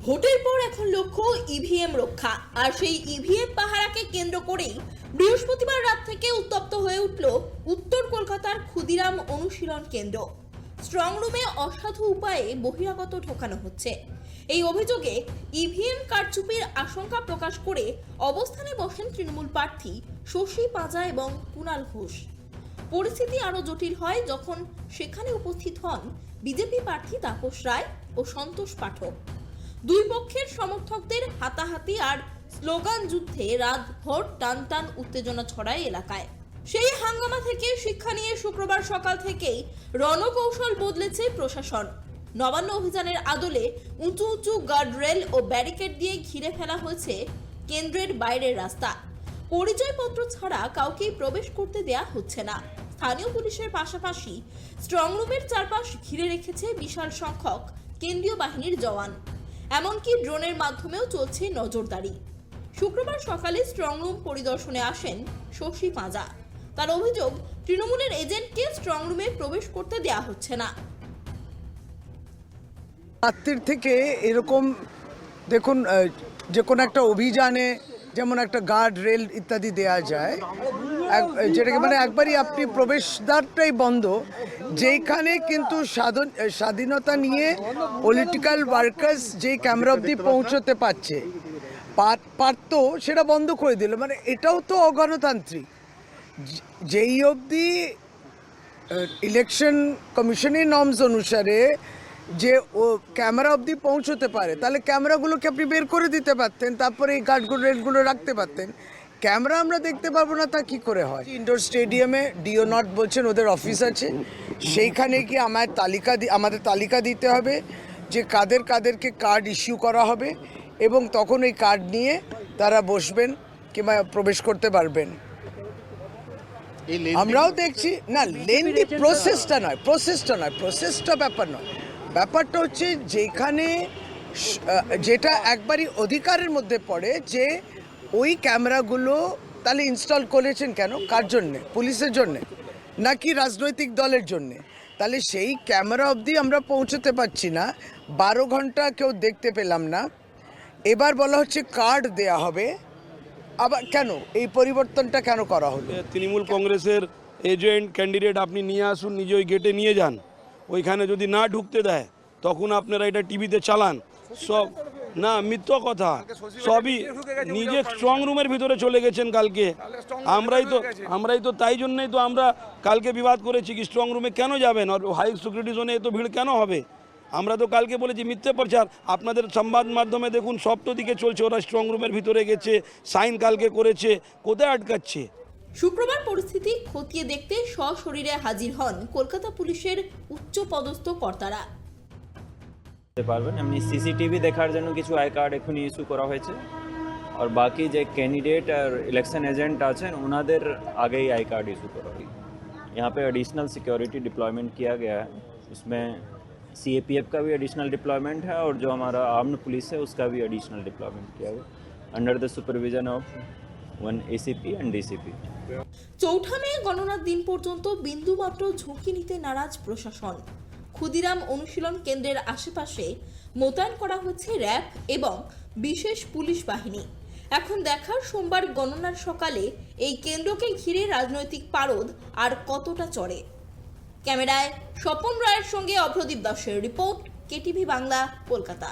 ভোটের পর এখন লক্ষ্য ইভিএম রক্ষা, আর সেই ইভিএম পাহারাকে কেন্দ্র করেই বৃহস্পতিবার রাত থেকে উত্তপ্ত হয়ে উঠল উত্তর কলকাতার ক্ষুদিরাম অনুশীলন কেন্দ্র। স্ট্রং রুমে অসাধু উপায়ে বহিরাগত ঢোকানো হচ্ছে। এই অভিযোগে ইভিএম কারচুপির আশঙ্কা প্রকাশ করে অবস্থানে বসেন তৃণমূল প্রার্থী শশী পাঁজা এবং কুণাল ঘোষ। পরিস্থিতি আরো জটিল হয় যখন সেখানে উপস্থিত হন বিজেপি প্রার্থী তাপস রায় ও সন্তোষ পাঠক। দুই পক্ষের সমর্থকদের হাতাহাতি আর স্লোগান যুদ্ধে রাতভর টান টান উত্তেজনা ছড়ায় এলাকায়। সেই হাঙ্গামা থেকে শিক্ষা নিয়ে শুক্রবার সকাল থেকেই রণকৌশল বদলেছে প্রশাসন। নবান্ন অভিযানের আদলে উঁচু উঁচু গার্ডরেল ও ব্যারিকেড দিয়ে ঘিরে ফেলা হয়েছে কেন্দ্রের বাইরের রাস্তা। পরিচয়পত্র ছাড়া কাউকেই প্রবেশ করতে দেয়া হচ্ছে না। স্থানীয় পুলিশের পাশাপাশি স্ট্রং রুমের চারপাশ ঘিরে রেখেছে বিশাল সংখ্যক কেন্দ্রীয় বাহিনীর জওয়ান। এমনকি ড্রোনের মাধ্যমেও চলছে নজরদারি। শুক্রবার সকালে স্ট্রং রুম পরিদর্শনে আসেন শশী পাঁজা। তার অভিযোগ, তৃণমূলের এজেন্টকে স্ট্রং রুমে প্রবেশ করতে দেয়া হচ্ছে না। রাত্রির থেকে এরকম দেখুন, যে কোনো একটা অভিযানে যেমন একটা গার্ড রেল ইত্যাদি দেয়া যায়, যেটাকে মানে একবারই আপনি প্রবেশদ্বারটাই বন্ধ, যেখানে কিন্তু স্বাধীনতা নিয়ে পলিটিক্যাল ওয়ার্কার্স যেই ক্যামেরা অবধি পৌঁছতে পারতো সেটা বন্ধ করে দিল। মানে এটাও তো অগণতান্ত্রিক। যেই অবধি ইলেকশন কমিশনের নর্মস অনুসারে যে ও ক্যামেরা অবধি পৌঁছতে পারে, তাহলে ক্যামেরাগুলোকে আপনি বের করে দিতে পারতেন, তারপরে এই গার্ডগুলো রেলগুলো রাখতে পারতেন। ক্যামেরা আমরা দেখতে পারবো না, তা কি করে হয়? ইনডোর স্টেডিয়ামে ডিও নট বলছেন ওদের অফিস আছে, সেইখানে গিয়ে আমাদের তালিকা দিতে হবে যে কাদেরকে কার্ড ইস্যু করা হবে, এবং তখন ওই কার্ড নিয়ে তারা বসবেন কিংবা প্রবেশ করতে পারবেন। আমরাও দেখছি না, লেন্দি প্রসেসটা ব্যাপার নয়। ব্যাপারটা হচ্ছে যেখানে যেটা একবারই অধিকারের মধ্যে পড়ে, যে ওই ক্যামেরাগুলো তাহলে ইনস্টল করেছেন কেন? কার জন্যে? পুলিশের জন্যে নাকি রাজনৈতিক দলের জন্যে? তাহলে সেই ক্যামেরা অবধি আমরা পৌঁছতে পারছি না, 12 ঘন্টা কেউ দেখতে পেলাম না। এবার বলা হচ্ছে কার্ড দেয়া হবে। আবার কেন এই পরিবর্তনটা কেন করা হলো? তৃণমূল কংগ্রেসের এজেন্ট ক্যান্ডিডেট আপনি নিয়ে আসুন, নিজে ওই গেটে নিয়ে যান। ওইখানে যদি না ঢুকতে দেয় তখন আপনারা এটা টিভিতে চালান। সব না, মিথ্যা কথা। সবই নিজে স্ট্রং রুমের ভিতরে চলে গেছেন কালকে। আমরাই তো তাই জন্যই তো আমরা কালকে বিবাদ করেছি কি স্ট্রং রুমে কেন যাবেন, আর হাই সিকিউরিটি জোনে এত ভিড় কেন হবে। আমরা তো কালকে বলেছি মিথ্যে প্রচার। আপনাদের সংবাদ মাধ্যমে দেখুন সব তো দিকে চলছে, ওরা স্ট্রং রুমের ভিতরে গেছে, সাইন কালকে করেছে, কোথায় আটকাচ্ছে? শুক্রবার পরিস্থিতি খতিয়ে দেখতে সশরীরে হাজির হন কলকাতা পুলিশের উচ্চ পদস্থ কর্তারা। পারবেন এমনি সিসিটিভি দেখার জন্য কিছু আই কার্ড এখন ইস্যু করা হয়েছে, আর বাকি যে कैंडिडेट और इलेक्शन एजेंट আছেন ওনাদের আগেই आई कार्ड इशू करा हुई। यहाँ पे एडिशनल सिक्योरिटी डिप्लॉयमेंट किया गया है, उसमें सीएपीएफ का भी एडिशनल डिप्लॉयमेंट है और जो हमारा आर्म्ड पुलिस है उसका भी एडिशनल डिप्लॉयमेंट किया गया under the supervision of 1 ACP and DCP. চৌঠা মে গণনার দিন পর্যন্ত বিন্দুমাত্র ঝুঁকি নিতে নারাজ প্রশাসন। ক্ষুদিরাম অনুশীলন কেন্দ্রের আশেপাশে মোতায়েন করা হচ্ছে র্যাব এবং বিশেষ পুলিশ বাহিনী। এখন দেখার সোমবার গণনার সকালে এই কেন্দ্রকে ঘিরে রাজনৈতিক পারদ আর কতটা চড়ে। ক্যামেরায় স্বপন রায়ের সঙ্গে অভ্রদীপ দাসের রিপোর্ট, কেটিভি বাংলা, কলকাতা।